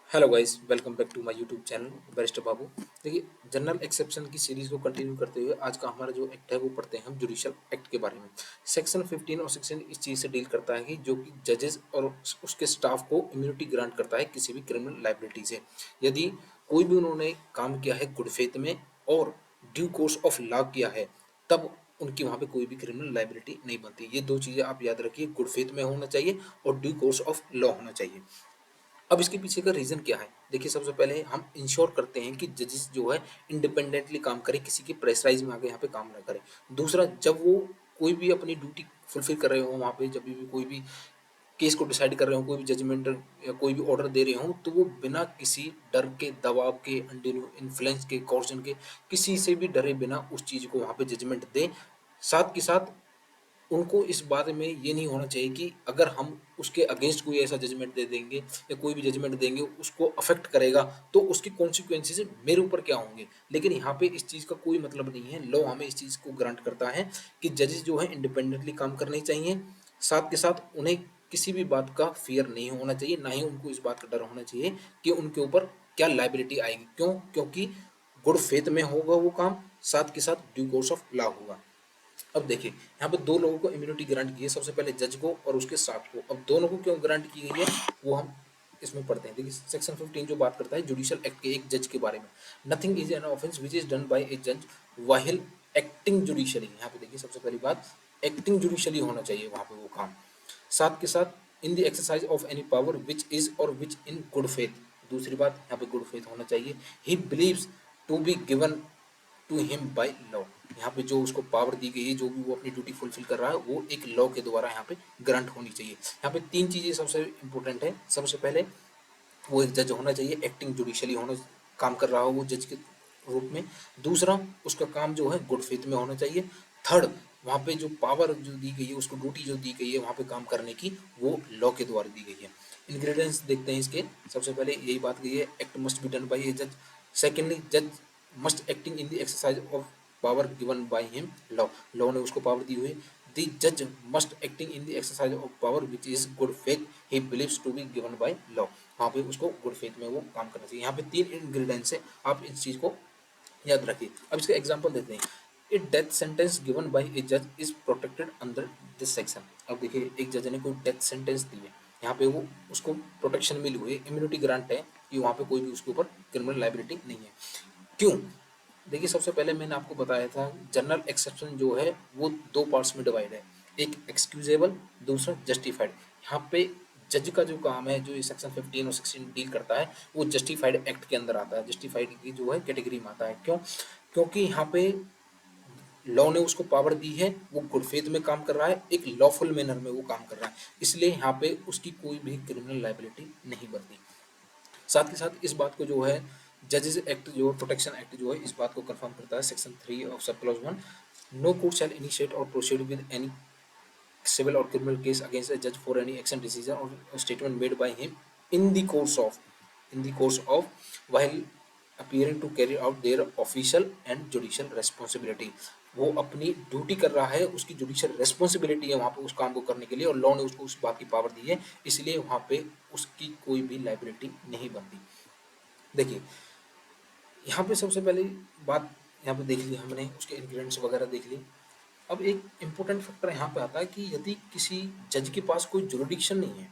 Hello guys, welcome back to my YouTube channel barrister Babu. देखिए, general exception की series को continue करते हुए आज का हमारा जो एक्ट है वो पढ़ते हैं हम जुडिशल एक्ट के बारे में। सेक्शन 15 और सेक्शन इस चीज़ से डील करता है कि जो कि जजेस और उसके स्टाफ को इम्यूनिटी ग्रांट करता है किसी भी क्रिमिनल लाइबिलिटी से, यदि कोई भी उन्होंने काम किया है गुड फेथ में और ड्यू कोर्स ऑफ लॉ किया है, तब उनकी वहाँ पे कोई भी क्रिमिनल लाइबिलिटी नहीं बनती। ये दो चीज़ें आप याद रखिए, गुड फेथ में होना चाहिए और ड्यू कोर्स ऑफ लॉ होना चाहिए। अब इसके पीछे का रीज़न क्या है? देखिए, सबसे पहले हम इंश्योर करते हैं कि जजेस जो है इंडिपेंडेंटली काम करें, किसी के प्रेशराइज में आके यहाँ पे काम ना करें। दूसरा, जब वो कोई भी अपनी ड्यूटी फुलफिल कर रहे हो वहाँ पे, जब भी कोई भी केस को डिसाइड कर रहे हो, कोई भी जजमेंट या कोई भी ऑर्डर दे रहे हो, तो वो बिना किसी डर के, दबाव के, अंडर इन्फ्लुएंस के, कॉर्सन के, किसी से भी डरे बिना उस चीज़ को वहाँ पे जजमेंट दें। साथ के साथ उनको इस बारे में ये नहीं होना चाहिए कि अगर हम उसके अगेंस्ट कोई ऐसा जजमेंट दे देंगे या कोई भी जजमेंट देंगे उसको अफेक्ट करेगा, तो उसकी कॉन्सिक्वेंसेज मेरे ऊपर क्या होंगे। लेकिन यहाँ पे इस चीज़ का कोई मतलब नहीं है। लॉ हमें इस चीज़ को ग्रांट करता है कि जजेस जो है इंडिपेंडेंटली काम करने चाहिए। साथ के साथ उन्हें किसी भी बात का फियर नहीं होना चाहिए, ना ही उनको इस बात का डर होना चाहिए कि उनके ऊपर क्या लाइबिलिटी आएगी। क्यों? क्योंकि गुड फेथ में होगा वो काम, साथ के साथ ड्यू कोर्स ऑफ लॉ होगा। अब देखिए, यहाँ पे दो लोगों को इम्यूनिटी ग्रांट की है, सबसे पहले जज को और उसके स्टाफ को। अब दोनों को क्यों ग्रांट की गई है वो हम इसमें पढ़ते हैं। देखिए, सेक्शन 15 जो बात करता है जुडिशियल एक्ट के एक जज के बारे में। Nothing is an offence which is done by a जज वाहिल एक्टिंग जुडिशियली। यहाँ पे देखिए, सबसे पहली बात, एक्टिंग जुडिशियली होना चाहिए वहाँ पे वो काम। साथ के साथ in the exercise of any power which is और विच इन गुड फेथ। दूसरी बात, यहाँ पे गुड फेथ होना चाहिए। He believes to be given to him by law. यहाँ पे जो उसको पावर दी गई है, जो भी वो अपनी ड्यूटी फुलफिल कर रहा है, वो एक लॉ के द्वारा यहाँ पे ग्रांट होनी चाहिए। यहाँ पे तीन चीज़ें सबसे इंपॉर्टेंट है। सबसे पहले, वो एक जज होना चाहिए, एक्टिंग जुडिशली होना, काम कर रहा हो वो जज के रूप में। दूसरा, उसका काम जो है गुड फेथ में होना चाहिए। थर्ड, वहाँ पे जो पावर जो दी गई है, उसको ड्यूटी जो दी गई है वहाँ पे काम करने की, वो लॉ के द्वारा दी गई है। इंग्रेडिएंट्स देखते हैं इसके। सबसे पहले यही बात गई है, act must be done by a जज। सेकेंडली, जज must acting in the exercise of power given by him law. Law ने उसको पावर दी हुई है। द जज must acting in the exercise of power which is good faith he believes to be given by law. वहाँ पे उसको good faith में वो काम करना चाहिए। यहाँ पे तीन इंग्रेडिएंट्स है, आप इस चीज़ को याद रखिए। अब इसका एग्जांपल देते हैं। ए death sentence given by a जज is protected under this section. अब देखिए, एक जज ने कोई डेथ सेंटेंस दी है, यहाँ पे वो उसको प्रोटेक्शन मिली हुई है, इम्यूनिटी ग्रांट है कि वहाँ पे कोई भी उसके ऊपर क्रिमिनल लाइबिलिटी नहीं है। क्यों? देखिए, सबसे पहले मैंने आपको बताया था, जनरल एक्सेप्शन जो है वो दो पार्ट्स में डिवाइड है। एक एक्सक्यूजेबल, दूसरा जस्टिफाइड। यहाँ पे जज का जो काम है, जो ये सेक्शन 15 और 16 डील करता है, वो जस्टिफाइड एक्ट के अंदर आता है, जस्टिफाइड की जो है कैटेगरी में आता है। क्यों? क्योंकि यहाँ पे लॉ ने उसको पावर दी है, वो गुड फेथ में काम कर रहा है, एक लॉफुल मैनर में वो काम कर रहा है, इसलिए यहाँ पे उसकी कोई भी क्रिमिनल लाइबिलिटी नहीं बनती। साथ के साथ इस बात को जो है, जजेस एक्ट जो प्रोटेक्शन एक्ट जो है, इस बात को कंफर्म करता है। Section 3 of sub clause 1, no court shall initiate or proceed with any civil or criminal case against a judge for any action, decision or statement made by him in the course of while appearing to carry out their official and judicial responsibility। वो अपनी duty कर रहा है, उसकी judicial responsibility है वहाँ पे उस काम को करने के लिए, और लॉ ने उसको उस बात की पावर दी है, इसलिए वहाँ पे उसकी कोई भी लाइबिलिटी नहीं बनती। देखिए, यहाँ पे सबसे पहली बात यहाँ पे देख ली हमने, उसके इंग्रेडिएंट्स वगैरह देख ली। अब एक इम्पोर्टेंट फैक्टर यहाँ पे आता है कि यदि किसी जज के पास कोई जुरिडिक्शन नहीं है,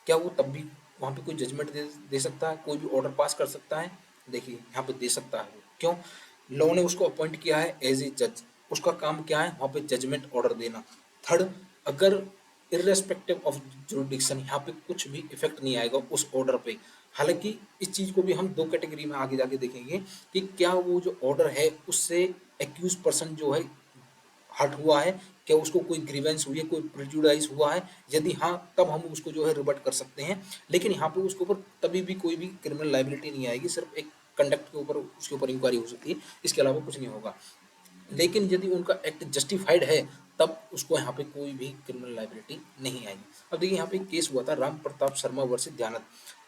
क्या वो तब भी वहाँ पे कोई जजमेंट दे सकता है, कोई भी ऑर्डर पास कर सकता है? देखिए, यहाँ पे दे सकता है वो। क्यों? लॉ ने उसको अपॉइंट किया है एज ए जज, उसका काम क्या है? वहाँ पे जजमेंट ऑर्डर देना। थर्ड, अगर इर्रेस्पेक्टिव ऑफ जुरिडिक्शन, यहाँ पे कुछ भी इफेक्ट नहीं आएगा उस ऑर्डर पे। हालांकि इस चीज़ को भी हम दो कैटेगरी में आगे जाके देखेंगे कि क्या वो जो ऑर्डर है उससे एक्यूज पर्सन जो है हर्ट हुआ है, क्या उसको कोई ग्रीवेंस हुई है, कोई प्रिजुडाइज हुआ है? यदि हाँ, तब हम उसको जो है रिवर्ट कर सकते हैं। लेकिन यहाँ पे उसके ऊपर तभी भी कोई भी क्रिमिनल लाइबिलिटी नहीं आएगी, सिर्फ एक कंडक्ट के ऊपर उसके ऊपर इंक्वायरी हो सकती है, इसके अलावा कुछ नहीं होगा। लेकिन यदि उनका एक्ट जस्टिफाइड है, तब उसको यहाँ पे कोई भी क्रिमिनल लाइबिलिटी नहीं आएगी। अब देखिए, यहाँ पे केस हुआ था राम प्रताप शर्मा वर्सेस ध्यानत,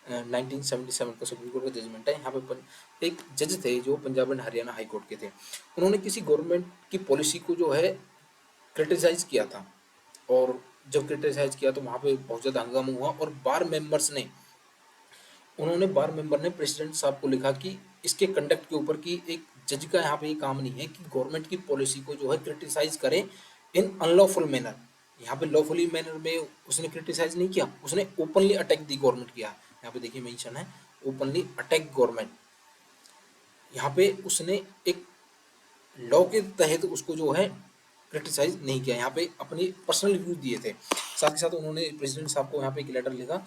1977 का सुप्रीम कोर्ट का जजमेंट है। यहाँ पे एक जज थे जो Punjab and Haryana high court के थे। उन्होंने किसी गवर्नमेंट की पॉलिसी को जो है क्रिटिसाइज किया था, और जब क्रिटिसाइज किया तो वहाँ पे बहुत ज़्यादा हंगामा हुआ, और बार मेंबर्स ने उन्होंने बार मेंबर ने प्रेसिडेंट साहब को लिखा कि इसके कंडक्ट के ऊपर कि एक जज का यहाँ पे ये काम नहीं है कि गवर्नमेंट की पॉलिसी को जो है क्रिटिसाइज करे इन अनलॉफुल मैनर। यहाँ पे लॉफुली मैनर में उसने क्रिटिसाइज नहीं किया, उसने ओपनली अटैक दी गवर्नमेंट किया। यहाँ पे देखिए मेंशन है ओपनली अटैक गवर्नमेंट। यहाँ पे उसने एक लॉ के तहत उसको जो है क्रिटिसाइज नहीं किया, यहाँ पे अपनी पर्सनल व्यूज दिए थे। साथ ही साथ उन्होंने प्रेसिडेंट साहब को यहाँ पे एक लेटर लिखा,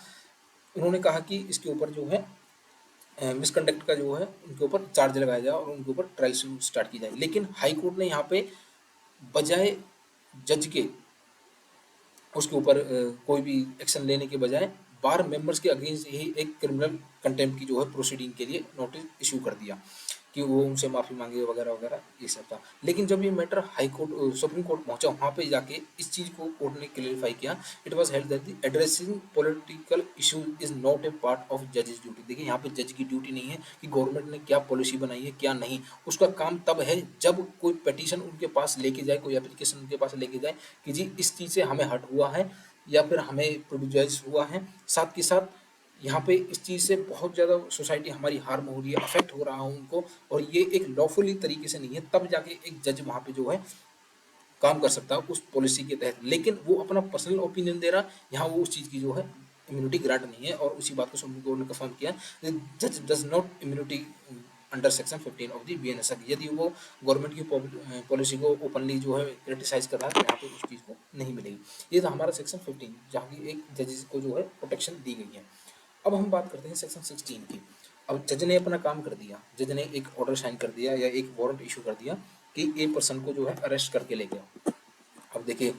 उन्होंने कहा कि इसके ऊपर जो है मिसकंडक्ट का जो है उनके ऊपर चार्ज लगाया जाए और उनके ऊपर ट्रायल स्टार्ट की जाए। लेकिन हाई कोर्ट ने यहाँ पे बजाय जज के उसके ऊपर कोई भी एक्शन लेने के बजाय बार मेंबर्स के अगेंस्ट ही एक क्रिमिनल कंटेम्प्ट की जो है प्रोसीडिंग के लिए नोटिस इशू कर दिया कि वो उनसे माफ़ी मांगे वगैरह वगैरह ये सब था। लेकिन जब ये matter high court supreme court पहुंचा, वहाँ पे जाके इस चीज़ को कोर्ट ने क्लेरिफाई किया। It was held that the addressing political issue is not a part of जजेस ड्यूटी। देखिए यहाँ पे जज की ड्यूटी नहीं है कि गवर्नमेंट ने क्या पॉलिसी बनाई है क्या नहीं, उसका काम तब है जब कोई पिटीशन उनके पास लेके जाए, कोई एप्लीकेशन उनके पास लेके जाए कि जी इस चीज़ से हमें हर्ट हुआ है या फिर हमें प्रेजुडिस हुआ है, साथ के साथ यहाँ पे इस चीज़ से बहुत ज़्यादा सोसाइटी हमारी हार्म हो रही है, अफेक्ट हो रहा है उनको, और ये एक लॉफुली तरीके से नहीं है, तब जाके एक जज वहाँ पे जो है काम कर सकता है उस पॉलिसी के तहत। लेकिन वो अपना पर्सनल ओपिनियन दे रहा, यहाँ वो उस चीज़ की जो है इम्यूनिटी ग्रांट नहीं है। और उसी बात को सुप्रीम कोर्ट ने कंफर्म किया, जज does not immunity under section 15 of the BNS act. यदि वो गवर्नमेंट की पॉलिसी को ओपनली जो है क्रिटिसाइज कर रहा है तो यहाँ पे उस चीज़ को नहीं मिलेगी। ये था हमारा सेक्शन 15 जहाँ की एक जजेस को जो है प्रोटेक्शन दी गई है। अब हम बात करते हैं सेक्शन 16 की। अब जज ने अपना काम कर दिया, जज ने एक ऑर्डर साइन कर दिया या एक वारंट इशू कर दिया कि ए पर्सन को जो है अरेस्ट करके ले गया। अब देखिए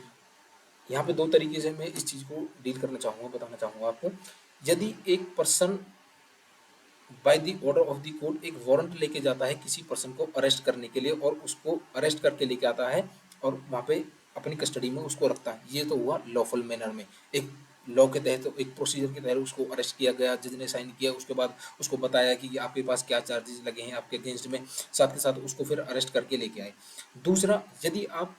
यहाँ पे दो तरीके से मैं इस चीज़ को डील करना चाहूँगा, बताना चाहूँगा आपको। यदि एक person by the order of the court एक वारंट लेके जाता है किसी पर्सन को अरेस्ट करने के लिए और उसको अरेस्ट करके लेके आता है और वहाँ पे अपनी कस्टडी में उसको रखता है, ये तो हुआ लॉफुल मैनर में। एक लॉ के तहत तो एक प्रोसीजर के तहत उसको अरेस्ट किया गया, जज ने साइन किया, उसके बाद उसको बताया कि आपके पास क्या चार्जेस लगे हैं आपके अगेंस्ट में, साथ के साथ उसको फिर अरेस्ट करके लेके आए। दूसरा, यदि आप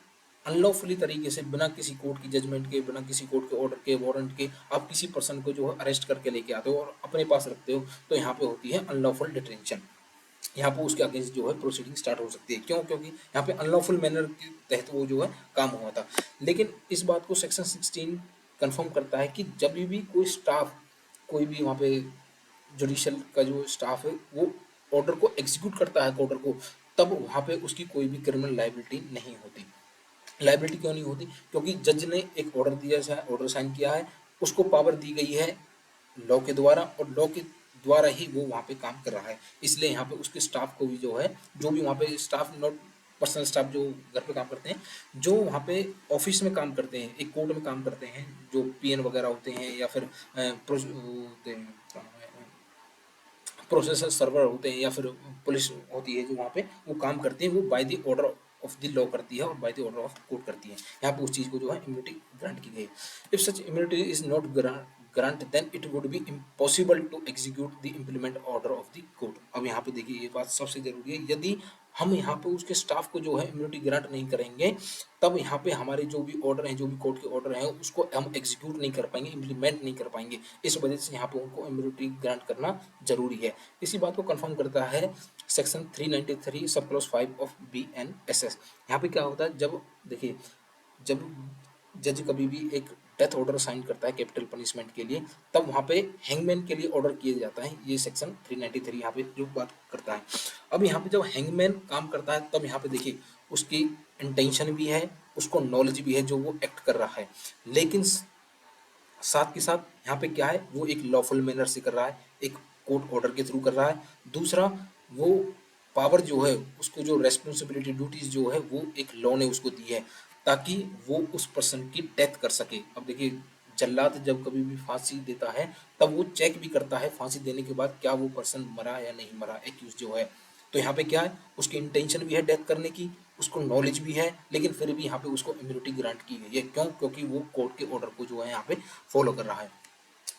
अनलॉफुली तरीके से बिना किसी कोर्ट की जजमेंट के, बिना किसी कोर्ट के ऑर्डर के, वारंट के आप किसी पर्सन को जो है अरेस्ट करके लेके आते हो और अपने पास रखते हो, तो यहाँ पे होती है अनलॉफुल डिटेंशन। यहाँ पे उसके अगेंस्ट जो है प्रोसीडिंग स्टार्ट हो सकती है। क्यों? क्योंकि यहाँ पे अनलॉफुल मैनर के तहत वो जो है काम हुआ था। लेकिन इस बात को सेक्शन 16 कंफर्म करता है कि जब भी कोई स्टाफ, कोई भी वहाँ पे जुडिशल का जो स्टाफ है वो ऑर्डर को एग्जीक्यूट करता है ऑर्डर को, तब वहाँ पे उसकी कोई भी क्रिमिनल लाइबिलिटी नहीं होती। लाइबिलिटी क्यों नहीं होती? क्योंकि जज ने एक ऑर्डर दिया है, ऑर्डर साइन किया है, उसको पावर दी गई है लॉ के द्वारा और लॉ के द्वारा ही वो वहाँ पे काम कर रहा है। इसलिए यहाँ पे उसके स्टाफ को भी जो है, जो भी वहाँ पे स्टाफ, नॉट पर्सनल स्टाफ जो घर पे काम करते हैं, जो वहाँ पे ऑफिस में काम करते हैं, एक कोर्ट में काम करते हैं, जो पीएन वगैरह होते हैं या फिर प्रोसेसर सर्वर होते हैं या फिर पुलिस होती है जो वहाँ पे वो काम करते हैं, वो by the order of the law करती है और by the order of court करती है। यहाँ पे उस चीज़ को जो है इम्यूनिटी ग्रांट की गई है। If such immunity is not grant then it would be impossible to execute the implement order of the court. अब यहाँ पे देखिए ये बात सबसे जरूरी है, यदि हम यहाँ पे उसके स्टाफ को जो है इम्यूनिटी ग्रांट नहीं करेंगे, तब यहाँ पे हमारे जो भी ऑर्डर हैं, जो भी कोर्ट के ऑर्डर हैं, उसको हम एग्जीक्यूट नहीं कर पाएंगे, इम्प्लीमेंट नहीं कर पाएंगे। इस वजह से यहाँ पे उनको इम्यूनिटी ग्रांट करना जरूरी है। इसी बात को कंफर्म करता है section 393 sub clause 5 of BNSS। यहाँ पे क्या होता है, जब देखिए जब जज कभी भी एक डेथ ऑर्डर साइन करता है कैपिटल पनिशमेंट के लिए, तब वहाँ पे हैंगमैन के लिए ऑर्डर किया जाता है। ये सेक्शन 393 यहाँ पे जो बात करता है। अब यहाँ पे जब हैंगमैन काम करता है तब यहाँ पे देखिए उसकी इंटेंशन भी है, उसको नॉलेज भी है जो वो एक्ट कर रहा है, लेकिन साथ के साथ यहाँ पे क्या है, वो एक लॉफुल मैनर से कर रहा है, एक कोर्ट ऑर्डर के थ्रू कर रहा है। दूसरा, वो पावर जो है, उसको जो रेस्पॉन्सिबिलिटी ड्यूटीज जो है वो एक लॉ ने उसको दी है ताकि वो उस पर्सन की डेथ कर सके। अब देखिए जल्लाद जब कभी भी फांसी देता है तब वो चेक भी करता है फांसी देने के बाद क्या वो पर्सन मरा या नहीं मरा, एक्यूज जो है। तो यहाँ पे क्या है, उसकी इंटेंशन भी है डेथ करने की, उसको नॉलेज भी है, लेकिन फिर भी यहाँ पे उसको इम्यूनिटी ग्रांट की गई है। क्यों? क्योंकि वो कोर्ट के ऑर्डर को जो है यहाँ पे फॉलो कर रहा है।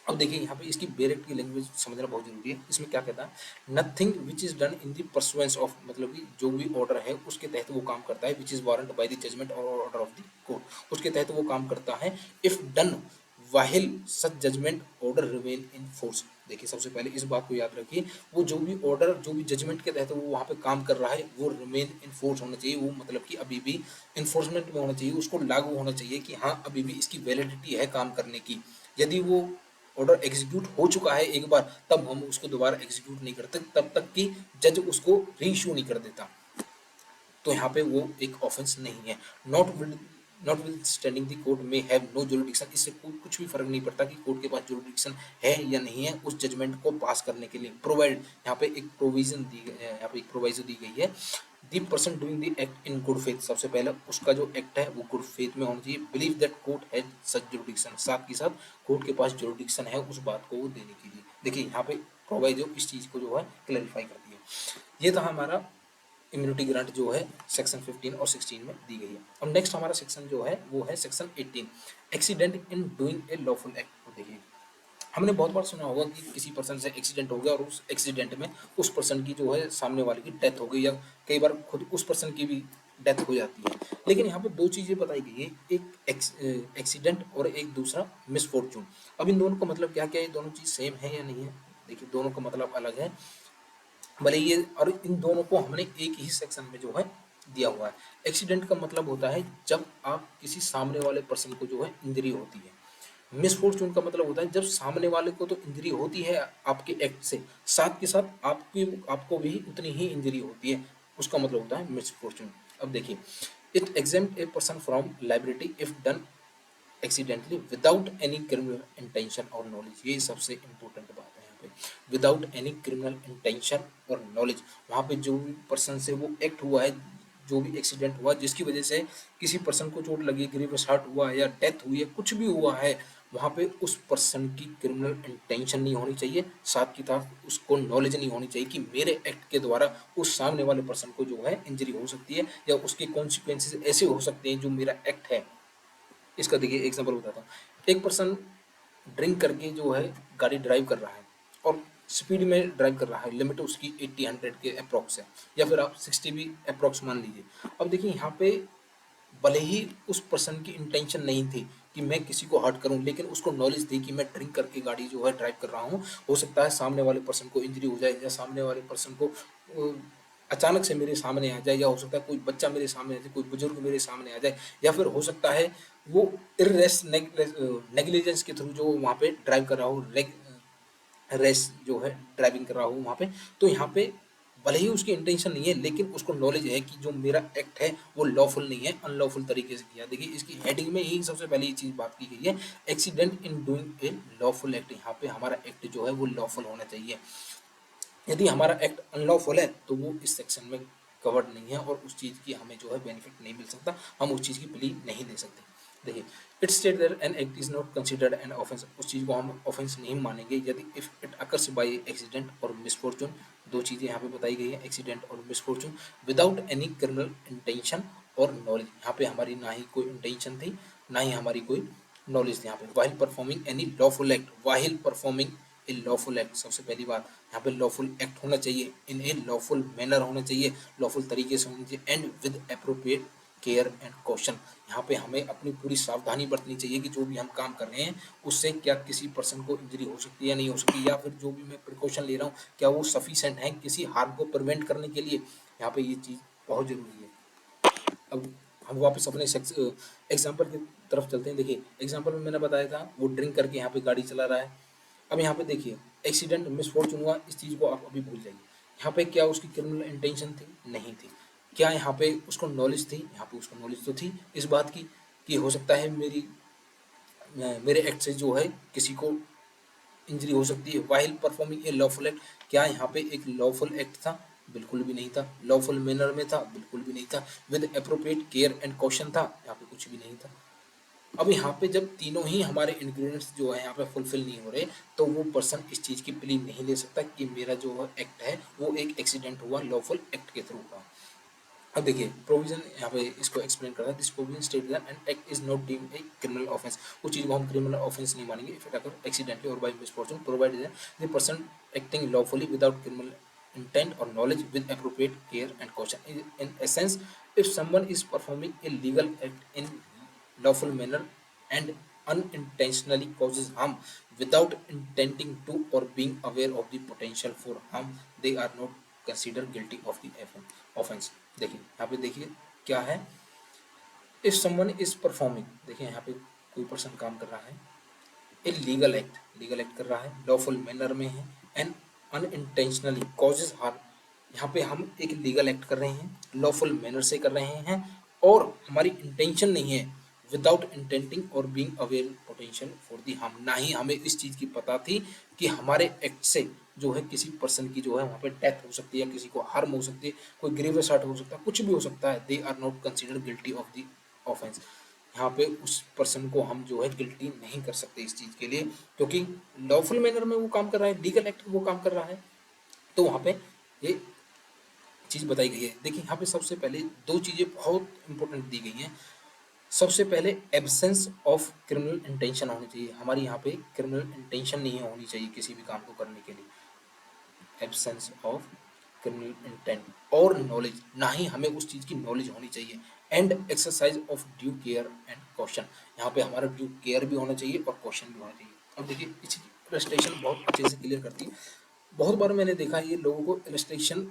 अब देखिए यहाँ पे इसकी बेरेक्ट की लैंग्वेज समझना बहुत जरूरी है। इसमें क्या कहता है, nothing which is done in the pursuance of, मतलब कि जो भी ऑर्डर है उसके तहत वो काम करता है, which is warrant by the judgment और ऑर्डर ऑफ द कोर्ट, उसके तहत वो काम करता है। If done while such judgment order remain in force. देखिए सबसे पहले इस बात को याद रखिए, वो जो भी ऑर्डर जो भी जजमेंट के तहत वो वहाँ पे काम कर रहा है वो रिमेन इन फोर्स होना चाहिए, वो मतलब कि अभी भी इन्फोर्समेंट में होना चाहिए, उसको लागू होना चाहिए कि हाँ अभी भी इसकी वैलिडिटी है काम करने की। यदि वो ऑर्डर एग्जीक्यूट हो चुका है एक बार, तब हम उसको दोबारा एग्जीक्यूट नहीं करते तब तक कि जज उसको री इशू नहीं कर देता। तो यहाँ पे वो एक ऑफेंस नहीं है। Not with standing the court में हैव नो जुरिडिक्शन, इससे कुछ भी फर्क नहीं पड़ता कि कोर्ट के पास जुरिडिक्शन है या नहीं है उस जजमेंट को पास करने के लिए। प्रोवाइड, यहाँ पे एक प्रोविजन दी गई है, यहाँ पे एक प्रोवाइजो दी गई है। The person doing the act in good faith, सबसे पहले उसका जो एक्ट है वो गुड फेथ में होना चाहिए। Believe that court has such jurisdiction, साथ के साथ कोर्ट के पास जुरिडिक्शन है उस बात को वो देने के लिए। देखिए यहाँ पे प्रोवाइजो इस चीज को जो है क्लैरिफाई करती है। ये था हमारा इम्यूनिटी ग्रांट जो है सेक्शन 15 और 16 में दी गई है। अब नेक्स्ट हमारा सेक्शन जो है वो है section 18, accident in doing a lawful act. तो देखिए हमने बहुत बार सुना होगा कि किसी पर्सन से एक्सीडेंट हो गया और उस एक्सीडेंट में उस पर्सन की जो है सामने वाले की डेथ हो गई, या कई बार खुद उस पर्सन की भी डेथ हो जाती है। लेकिन यहाँ पे दो चीज़ें बताई गई है, एक एक्सीडेंट और एक दूसरा मिसफॉर्चून। अब इन दोनों का मतलब क्या क्या है, दोनों चीज़ सेम है या नहीं है? देखिए दोनों का मतलब अलग है, भले ये, और इन दोनों को हमने एक ही सेक्शन में जो है दिया हुआ है। एक्सीडेंट का मतलब होता है जब आप किसी सामने वाले पर्सन को जो है इंजरी होती है। मिसफॉर्चून का मतलब होता है जब सामने वाले को तो इंजरी होती है आपके एक्ट से, साथ के साथ आपको भी उतनी ही इंजरी होती है, उसका मतलब होता है मिसफॉर्चून। अब देखिए, it exempt a person from liability if done accidentally without any criminal intention और नॉलेज। ये सबसे इंपॉर्टेंट बात है यहाँ पे, विदाउट एनी क्रिमिनल इंटेंशन और नॉलेज। वहाँ पे जो भी पर्सन से वो एक्ट हुआ है, जो भी एक्सीडेंट हुआ जिसकी वजह से किसी पर्सन को चोट लगी, ग्रीवियस हर्ट हुआ या डेथ हुई है, कुछ भी हुआ है, वहाँ पे उस पर्सन की क्रिमिनल इंटेंशन नहीं होनी चाहिए, साथ ही साथ उसको नॉलेज नहीं होनी चाहिए कि मेरे एक्ट के द्वारा उस सामने वाले पर्सन को जो है इंजरी हो सकती है या उसके कॉन्सिक्वेंसेस ऐसे हो सकते हैं जो मेरा एक्ट है। इसका देखिए एग्जांपल बताता हूँ। एक पर्सन ड्रिंक करके जो है गाड़ी ड्राइव कर रहा है और स्पीड में ड्राइव कर रहा है, लिमिट उसकी 80-100 के अप्रॉक्स है, या फिर आप 60 भी अप्रॉक्स मान लीजिए। अब देखिए यहाँ पे भले ही उस पर्सन की इंटेंशन नहीं थी कि मैं किसी को हर्ट करूं, लेकिन उसको नॉलेज थी कि मैं ड्रिंक करके गाड़ी जो है ड्राइव कर रहा हूं, हो सकता है सामने वाले पर्सन को इंजरी हो जाए, या सामने वाले पर्सन को अचानक से मेरे सामने आ जाए, या हो सकता है कोई बच्चा मेरे सामने आ जाए, कोई बुजुर्ग मेरे सामने आ जाए, या फिर हो सकता है वो इर्रेस नेग्लिजेंस के थ्रू जो वहाँ पे ड्राइव कर रहा हो, रेस जो है ड्राइविंग कर रहा हो वहाँ पे। तो यहाँ पे भले ही उसकी इंटेंशन नहीं है, लेकिन उसको नॉलेज है कि जो मेरा एक्ट है वो लॉफुल नहीं है, अनलॉफुल तरीके से किया। देखिए इसकी हेडिंग में ही सबसे पहले ये चीज़ बात की गई है, accident in doing a lawful act. यहाँ पे हमारा एक्ट जो है वो लॉफुल होना चाहिए। यदि हमारा एक्ट अनलॉफुल है तो वो इस सेक्शन में कवर्ड नहीं है और उस चीज़ की हमें जो है बेनिफिट नहीं मिल सकता, हम उस चीज़ की प्ली नहीं दे सकते। देखिए, it state that an act is not considered an offence, उस चीज़ को हम ऑफेंस नहीं मानेंगे यदि if it occurs by accident और मिसफॉर्चून। दो चीज़ें यहाँ पे बताई गई है, एक्सीडेंट और misfortune, without any criminal intention और नॉलेज। यहाँ पे हमारी ना ही कोई इंटेंशन थी, ना ही हमारी कोई नॉलेज थी। यहाँ पे while performing any lawful act, while performing a lawful act, सबसे पहली बात यहाँ पे लॉफुल एक्ट होना चाहिए, इन ए लॉफुल मैनर होना चाहिए, लॉफुल तरीके से होना चाहिए, and with appropriate care and caution. यहाँ पे हमें अपनी पूरी सावधानी बरतनी चाहिए कि जो भी हम काम कर रहे हैं उससे क्या किसी पर्सन को इंजरी हो सकती है या नहीं हो सकती, या फिर जो भी मैं प्रिकॉशन ले रहा हूँ क्या वो सफिशेंट है किसी हार्म को प्रिवेंट करने के लिए। यहाँ पे ये चीज़ बहुत ज़रूरी है। अब हम वापस अपने एग्जाम्पल की तरफ चलते हैं। देखिए एग्जाम्पल में मैंने बताया था वो ड्रिंक करके यहाँ पे गाड़ी चला रहा है। अब यहाँ पे देखिए एक्सीडेंट मिसफॉर्चून हुआ, इस चीज़ को आप अभी भूल जाइए। यहाँ पे क्या उसकी क्रिमिनल इंटेंशन थी? नहीं थी। क्या यहाँ पे उसको नॉलेज थी? यहाँ पे उसको नॉलेज तो थी इस बात की कि हो सकता है मेरे एक्ट से जो है किसी को इंजरी हो सकती है। वाहिल परफॉर्मिंग ए लॉफुल एक्ट, क्या यहाँ पे एक लॉफुल एक्ट था? बिल्कुल भी नहीं था। लॉफुल मैनर में था? बिल्कुल भी नहीं था। With appropriate care and caution था? यहाँ पे कुछ भी नहीं था। अब यहाँ पे जब तीनों ही हमारे इंग्रेडिएंट्स जो है यहाँ पे फुलफिल नहीं हो रहे, तो वो पर्सन इस चीज़ की प्ली नहीं ले सकता कि मेरा जो एक्ट है वो एक एक्सीडेंट हुआ लॉफुल एक्ट के थ्रू हुआ। अब देखिए प्रोविजन यहाँ पे इसको एक्सप्लेन करता है, this provision state that an act is not deemed a criminal offence, उस चीज़ को हम क्रिमिनल ऑफेंस नहीं मानेंगे इफ इट अकर एक्सीडेंटली और by misfortune, provided the person acting lawfully without criminal intent or knowledge with appropriate care and caution. In essence, if someone is performing a legal act in lawful manner and unintentionally causes harm without intending to or being aware of the potential for harm, they are not considered guilty of the offense। देखिए यहाँ पे देखिए क्या है, if someone is performing, देखिए यहाँ पे कोई पर्सन काम कर रहा है, ए लीगल एक्ट कर रहा है, लॉफुल मैनर में है, एंड अनइंटेंशनली कॉजेज हार्म, यहाँ पे हम एक लीगल एक्ट कर रहे हैं, लॉफुल मैनर से कर रहे हैं, और हमारी इंटेंशन नहीं है, विदाउट इंटेंटिंग और being aware potential for the harm, ना ही हमें इस चीज़ की पता थी कि हमारे एक्ट से जो है किसी पर्सन की जो है वहाँ पे डेथ हो सकती है, किसी को हार्म हो सकती है, कोई ग्रीवियस हार्ट हो सकता है, कुछ भी हो सकता है, they are not considered guilty of the offence. यहाँ पे उस पर्सन को हम जो है गिल्टी नहीं कर सकते इस चीज़ के लिए, क्योंकि लॉफुल मैनर में वो काम कर रहा है, लीगल एक्ट वो काम कर रहा है, तो वहाँ पे ये चीज़ बताई गई है। देखिए यहाँ पे सबसे पहले दो चीज़ें बहुत इंपॉर्टेंट दी गई हैं। सबसे पहले एब्सेंस ऑफ क्रिमिनल इंटेंशन होनी चाहिए, हमारी यहाँ पे क्रिमिनल इंटेंशन नहीं होनी चाहिए किसी भी काम को करने के लिए, एब्सेंस ऑफ क्रिमिनल इंटेंट, और नॉलेज, ना ही हमें उस चीज़ की नॉलेज होनी चाहिए, and exercise of due care and caution, यहाँ पे हमारा ड्यू केयर भी होना चाहिए और कॉशन भी होना चाहिए। अब देखिए इस इलस्ट्रेशन बहुत अच्छे से क्लियर करती है। बहुत बार मैंने देखा ये लोगों को इलस्ट्रेशन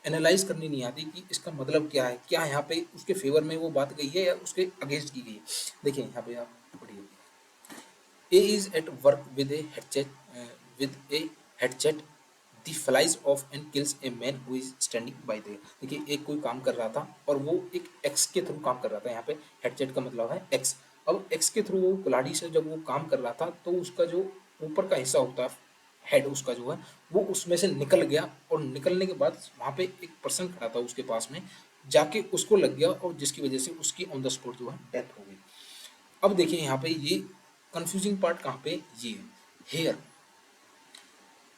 एनालाइज करनी नहीं आती कि इसका मतलब क्या है, क्या यहाँ पे उसके फेवर में वो बात गई है या उसके अगेंस्ट की गई है। देखिए यहाँ पे आप पढ़िए, A is at work with a hatchet. The flies off and kills a man who is standing by there। देखिए एक कोई काम कर रहा था और वो एक एक्स के थ्रू काम कर रहा था, यहाँ पे हेडसेट का मतलब है एक्स। अब एक्स के थ्रू वो कुल्हाड़ी से जब वो काम कर रहा था तो उसका जो ऊपर का हिस्सा होता है, हेड उसका जो है, वो उसमें से निकल गया, और निकलने के बाद वहाँ पे एक पर्सन खड़ा था उसके पास में, जाके उसको लग गया, और जिसकी वजह से उसकी ऑन द स्पॉट जो है डेथ हो गई। अब देखिए यहाँ पे ये कंफ्यूजिंग पार्ट कहाँ पे, ये here,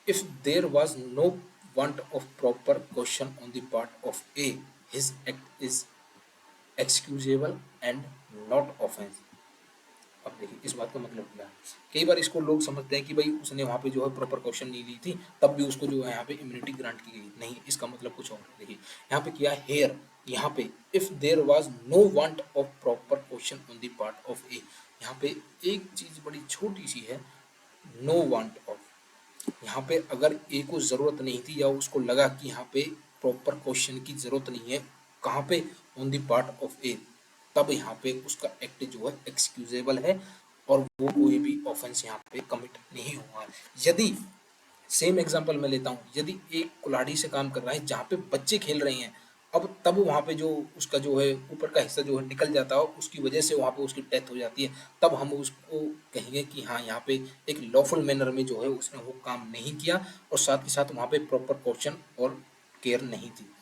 if there was no want of proper question on the part of a, his act is excusable and not offence. अब देखिए इस बात का मतलब क्या है, कई बार इसको लोग समझते हैं कि भाई उसने वहाँ पे जो है प्रॉपर क्वेश्चन नहीं ली थी तब भी उसको जो है यहाँ पे इम्यूनिटी ग्रांट की गई, नहीं, इसका मतलब कुछ और। देखिए यहाँ पे क्या है, हेयर, यहाँ पे if there was no want of proper question on the part of a, यहाँ पे एक चीज बड़ी छोटी सी है, नो वांट ऑफ, यहाँ पे अगर ए को ज़रूरत नहीं थी या उसको लगा कि यहाँ पे प्रॉपर क्वेश्चन की ज़रूरत नहीं है, कहाँ पे, ऑन द पार्ट ऑफ ए, तब यहाँ पे उसका एक्ट जो है एक्सक्यूजेबल है और वो कोई भी ऑफेंस यहाँ पे कमिट नहीं हुआ है। यदि सेम एग्जांपल मैं लेता हूँ, यदि एक कुल्हाड़ी से काम कर रहा है जहाँ पे बच्चे खेल रहे हैं, अब तब वहाँ पे जो उसका जो है ऊपर का हिस्सा जो है निकल जाता है, उसकी वजह से वहाँ पे उसकी डेथ हो जाती है, तब हम उसको कहेंगे कि हाँ यहाँ पे एक लॉफुल मैनर में जो है उसने वो काम नहीं किया, और साथ ही साथ वहाँ पे प्रॉपर क्वेश्चन और केयर नहीं थी।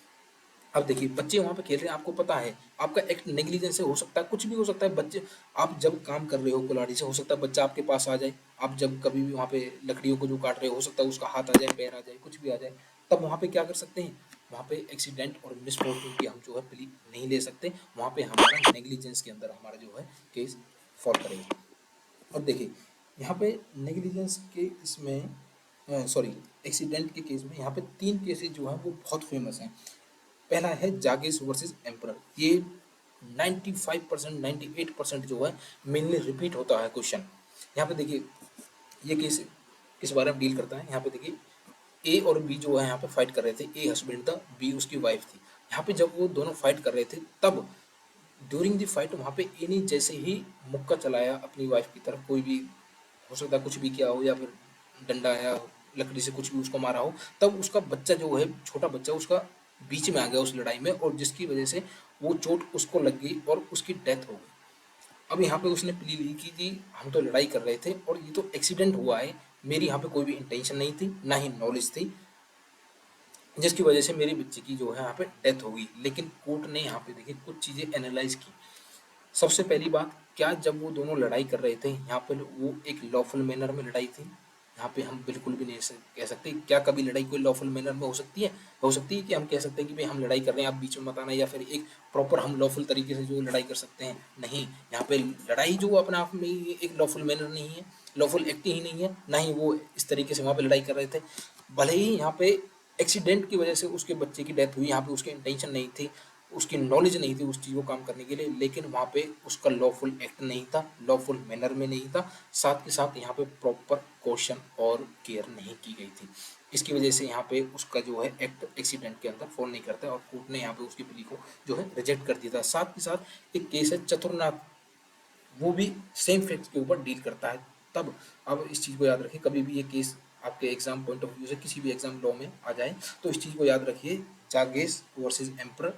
अब देखिए बच्चे वहाँ पे खेल रहे हैं, आपको पता है आपका एक्ट नेग्लिजेंस से हो सकता है, कुछ भी हो सकता है, बच्चे, आप जब काम कर रहे हो कुल्हाड़ी से, हो सकता है बच्चा आपके पास आ जाए, आप जब कभी भी वहाँ पे लकड़ियों को जो काट रहे हो सकता है उसका हाथ आ जाए, पैर आ जाए, कुछ भी आ जाए, तब वहाँ पे क्या कर सकते हैं, वहाँ पे एक्सीडेंट और मिसफॉर्चून की हम जो है प्ली नहीं ले सकते, वहाँ पे हमारा नेग्लिजेंस के अंदर हमारा जो है केस फॉल करेगा। और देखिए यहाँ पे नेग्लिजेंस के इसमें सॉरी एक्सीडेंट के केस में यहाँ पे तीन केसेस जो हैं वो बहुत फेमस हैं। पहला है जागेस वर्सेस एम्परर, ये 95% 98% जो है मेनली रिपीट होता है क्वेश्चन। यहाँ पे देखिए ये केस किस बारे में डील करता है, यहाँ पे देखिए ए और बी जो है यहाँ पे फाइट कर रहे थे, ए हस्बैंड था, बी उसकी वाइफ थी। यहाँ पे जब वो दोनों फाइट कर रहे थे तब ड्यूरिंग द फाइट वहाँ पे ए ने जैसे ही मुक्का चलाया अपनी वाइफ की तरफ, कोई भी हो सकता है कुछ भी किया हो या फिर डंडा या लकड़ी से कुछ भी उसको मारा हो, तब उसका बच्चा जो है छोटा बच्चा उसका बीच में आ गया उस लड़ाई में, और जिसकी वजह से वो चोट उसको लग गई और उसकी डेथ हो गई। अब यहाँ पे उसने प्ली ली कि जी हम तो लड़ाई कर रहे थे और ये तो एक्सीडेंट हुआ है, मेरी यहाँ पे कोई भी इंटेंशन नहीं थी ना ही नॉलेज थी, जिसकी वजह से मेरी बच्ची की जो है यहाँ पे डेथ हो गई। लेकिन कोर्ट ने यहाँ पे देखिए कुछ चीज़ें एनालाइज की। सबसे पहली बात, क्या जब वो दोनों लड़ाई कर रहे थे यहाँ पे वो एक लॉफुल मैनर में लड़ाई थी, यहाँ पे हम बिल्कुल भी नहीं कह सकते। क्या कभी लड़ाई कोई लॉफुल मैनर में हो सकती है? हो सकती है कि हम कह सकते हैं कि भाई हम लड़ाई कर रहे हैं आप बीच में मत आना, या फिर एक प्रॉपर हम लॉफुल तरीके से जो लड़ाई कर सकते हैं? नहीं, यहाँ पे लड़ाई जो अपने आप में ही एक लॉफुल मैनर नहीं है, लॉफुल एक्ट ही नहीं है, ना ही वो इस तरीके से वहाँ पे लड़ाई कर रहे थे। भले ही यहाँ पे एक्सीडेंट की वजह से उसके बच्चे की डेथ हुई, यहाँ पे उसकी इंटेंशन नहीं थी, उसकी नॉलेज नहीं थी उस चीज़ को काम करने के लिए, लेकिन वहाँ पे उसका लॉफुल एक्ट नहीं था, लॉफुल मैनर में नहीं था, साथ के साथ यहाँ पे प्रॉपर कॉशन और केयर नहीं की गई थी। इसकी वजह से यहाँ पे उसका जो है एक्ट एक्सीडेंट के अंदर फॉल नहीं करता है और कोर्ट ने यहाँ पे उसकी प्ली को जो है रिजेक्ट कर दिया था। साथ के साथ एक केस है चतुरनाथ, वो भी सेम फैक्ट के ऊपर डील करता है। तब अब इस चीज़ को याद रखिए, कभी भी ये केस आपके एग्जाम पॉइंट ऑफ व्यू से किसी भी एग्जाम लॉ में आ जाए तो इस चीज़ को याद रखिए, चागेस वर्सेस एम्पर